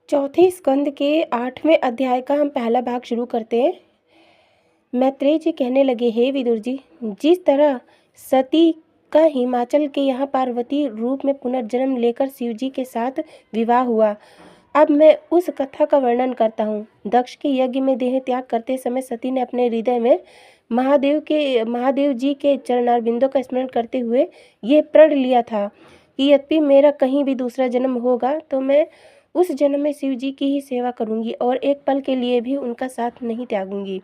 चौथे स्कंद के 8वें अध्याय का हम पहला भाग शुरू करते हैं। मैत्रेय जी कहने लगे, हे विदुर जी, जिस तरह सती का हिमाचल के यहाँ पार्वती रूप में पुनर्जन्म लेकर शिव जी के साथ विवाह हुआ, अब मैं उस कथा का वर्णन करता हूँ। दक्ष के यज्ञ में देह त्याग करते समय सती ने अपने हृदय में महादेव जी के चरणारविंदों का स्मरण करते हुए ये प्रण लिया था कि यद्यपि मेरा कहीं भी दूसरा जन्म होगा तो मैं उस जन्म में शिव जी की ही सेवा करूंगी और एक पल के लिए भी उनका साथ नहीं त्यागूंगी।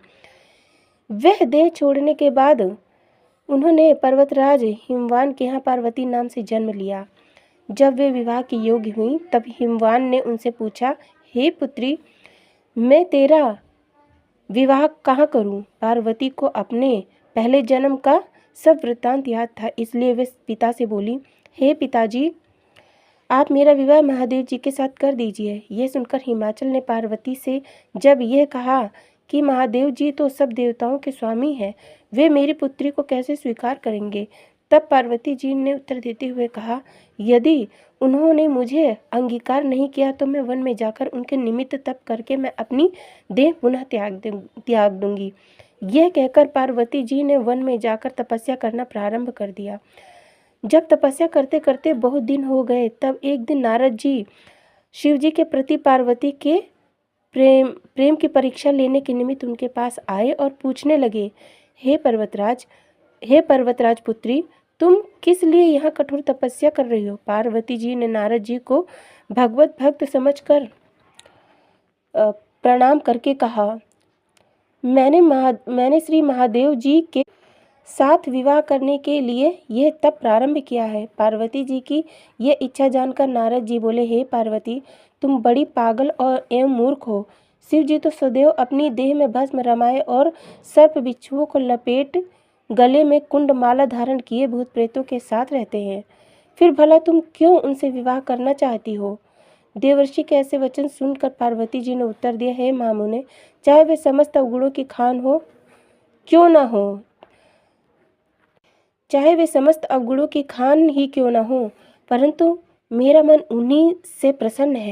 वह देह छोड़ने के बाद उन्होंने पर्वतराज हिमवान के यहाँ पार्वती नाम से जन्म लिया। जब वे विवाह की योग्य हुई तब हिमवान ने उनसे पूछा, हे पुत्री, मैं तेरा विवाह कहाँ करूं? पार्वती को अपने पहले जन्म का सब वृत्तांत याद था, इसलिए वे पिता से बोली, हे पिताजी, आप मेरा विवाह महादेव जी के साथ कर दीजिए। यह सुनकर हिमाचल ने पार्वती से जब यह कहा कि महादेव जी तो सब देवताओं के स्वामी हैं, वे मेरी पुत्री को कैसे स्वीकार करेंगे, तब पार्वती जी ने उत्तर देते हुए कहा, यदि उन्होंने मुझे अंगीकार नहीं किया तो मैं वन में जाकर उनके निमित्त तप करके मैं अपनी देह पुनः त्याग दूंगी। यह कहकर पार्वती जी ने वन में जाकर तपस्या करना प्रारंभ कर दिया। जब तपस्या करते करते बहुत दिन हो गए तब एक दिन नारद जी शिव जी के प्रति पार्वती के प्रेम की परीक्षा लेने के निमित्त उनके पास आए और पूछने लगे, हे पर्वतराज पुत्री, तुम किस लिए यहाँ कठोर तपस्या कर रही हो? पार्वती जी ने नारद जी को भगवत भक्त समझकर प्रणाम करके कहा, मैंने श्री महादेव जी के साथ विवाह करने के लिए यह तप प्रारंभ किया है। पार्वती जी की यह इच्छा जानकर नारद जी बोले, हे पार्वती, तुम बड़ी पागल और एवं मूर्ख हो। शिव जी तो सदैव अपनी देह में भस्म रमाए और सर्प बिच्छुओं को लपेट गले में कुंड माला धारण किए भूत प्रेतों के साथ रहते हैं, फिर भला तुम क्यों उनसे विवाह करना चाहती हो? देवर्षि के ऐसे वचन सुनकर पार्वती जी ने उत्तर दिया, हे महामुने, चाहे वे समस्त अवगुणों की खान हो क्यों ना हो, चाहे वे समस्त अवगुणों की खान ही क्यों न हो, परंतु मेरा मन उन्हीं से प्रसन्न है